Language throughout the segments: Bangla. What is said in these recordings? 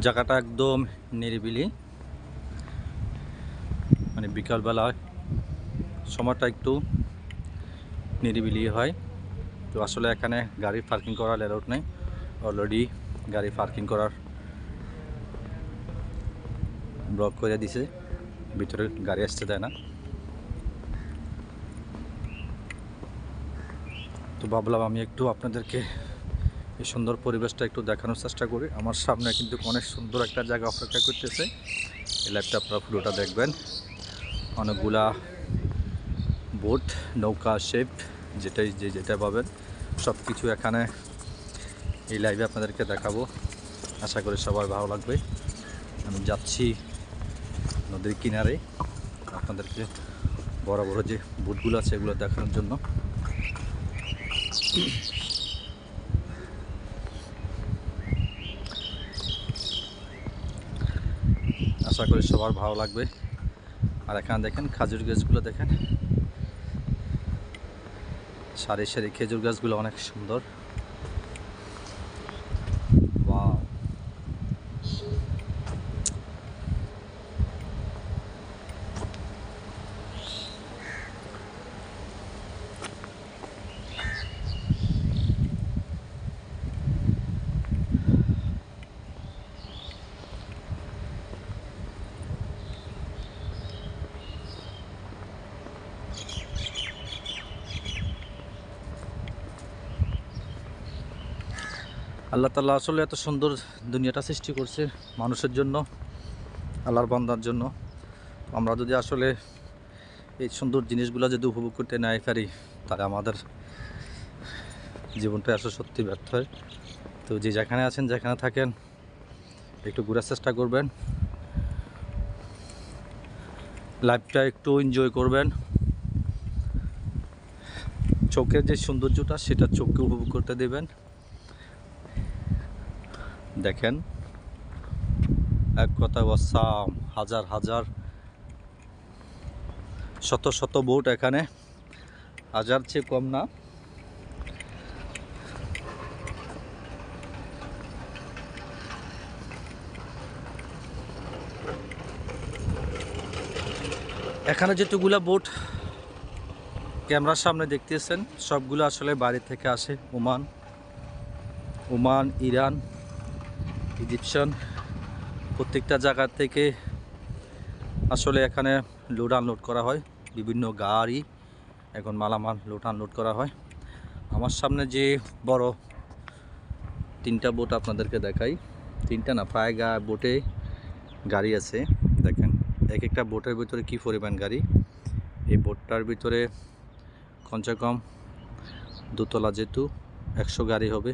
জায়গাটা একদম নিরিবিলি, মানে বিকালবেলা সময়টা একটু নিরিবিলি হয়। তো আসলে এখানে গাড়ি পার্কিং করার অ্যালাউড নেই, অলরেডি গাড়ি পার্কিং করার ব্লক করে দিছে, ভিতরে গাড়ি আসতে দেয় না। তো ভাবলাম আমি একটু আপনাদেরকে এই সুন্দর পরিবেশটা একটু দেখানোর চেষ্টা করি। আমার সামনে কিন্তু অনেক সুন্দর একটা জায়গা অপেক্ষা করতেছে, এই লাইভটা আপনারা পুরোটা দেখবেন। অনেকগুলা বোট, নৌকা, শেপ যেটা পাবেন সব কিছু এখানে এই লাইভে আপনাদেরকে দেখাবো। আশা করি সবার ভালো লাগবে। আমি যাচ্ছি নদীর কিনারে আপনাদেরকে বড় বড় যে বোটগুলো আছে এগুলো দেখানোর জন্য। আশা করি সবার ভালো লাগবে। আর এখানে দেখেন খেজুর গাছগুলো, দেখেন সারি সারি খেজুর গাছগুলো অনেক সুন্দর। ওয়াও, আল্লাহ তাআলা আসলে এত সুন্দর দুনিয়াটা সৃষ্টি করছে মানুষের জন্য, আল্লাহর বান্দার জন্য। আমরা যদি আসলে এই সুন্দর জিনিসগুলো যদি উপভোগ করতে নাই পারি, তাহলে আমাদের জীবনটা আসলে সত্যি ব্যর্থ হয়। তো যে যেখানে আছেন, যেখানে থাকেন, একটু ঘোরার চেষ্টা করবেন, লাইফটা একটু এনজয় করবেন। চোখের যে সৌন্দর্যটা সেটা চোখকে উপভোগ করতে দেবেন। দেখেন, এক কথা অসাম, হাজার হাজার শত শত বোট এখানে, হাজার চেয়ে কম না। এখানে যেটুকুলা বোট ক্যামেরার সামনে দেখতেছেন সবগুলো আসলে বাইরে থেকে আসে। ওমান, ইরান, ইজিপশিয়ান, প্রত্যেকটা জায়গা থেকে আসলে এখানে লোড আনলোড করা হয়। বিভিন্ন গাড়ি এখন মালামাল লোড আনলোড করা হয়। আমার সামনে যে বড় তিনটা বোট আপনাদেরকে দেখাই, তিনটা না, প্রায় বোটে গাড়ি আছে। দেখেন এক একটা বোটের ভিতরে কি পরিমাণ গাড়ি। এই বোটটার ভিতরে কমসে কম দোতলা যেহেতু 100 গাড়ি হবে,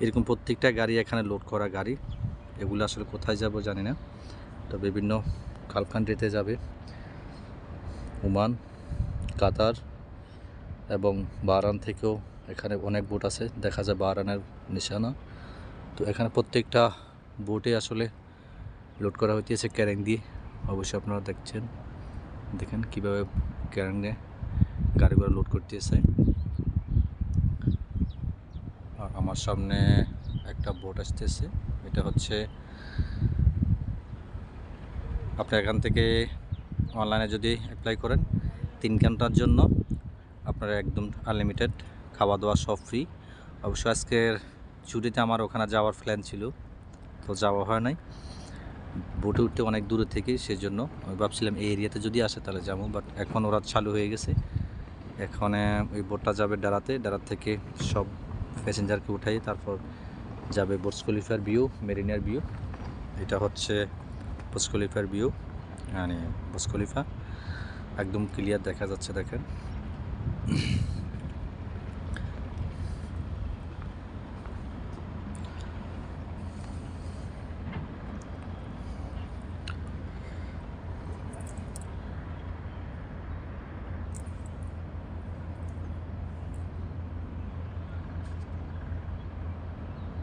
এরকম প্রত্যেকটা গাড়ি এখানে লোড করা গাড়ি। এগুলো আসলে কোথায় যাব জানি না, তো বিভিন্ন গালফ কান্ট্রিতে যাবে, ওমান, কাতার এবং বাহরাইন থেকেও এখানে অনেক বোট আছে, দেখা যায় বাহরাইনের নিশানা। তো এখানে প্রত্যেকটা বোটে আসলে লোড করা হইতেছে ক্যারেং দিয়ে। অবশ্যই আপনারা দেখেন কীভাবে ক্যারেঙে গাড়িগুলো লোড করতেছে। আর আমার সামনে একটা বোট আসতেছে, এটা হচ্ছে আপনি এখান থেকে অনলাইনে যদি অ্যাপ্লাই করেন 3 ঘন্টার জন্য আপনারা একদম আনলিমিটেড, খাওয়া দাওয়া সব ফ্রি। অবশ্য আজকের ছুটিতে আমার ওখানে যাওয়ার প্ল্যান ছিল, তো যাওয়া হয় নাই, বোটে উঠতে অনেক দূরে থেকে, সেই জন্য আমি ভাবছিলাম এই এরিয়াতে যদি আসে তাহলে যাবো, বাট এখন ওরা চালু হয়ে গেছে। এখন ওই বোটটা যাবে ডারাত থেকে সব প্যাসেঞ্জারকে উঠাই তারপর যাবে বুর্জ খলিফার ভিউ, মেরিনার ভিউ। এটা হচ্ছে বুর্জ খলিফার ভিউ, মানে বুর্জ খলিফা একদম ক্লিয়ার দেখা যাচ্ছে, দেখেন।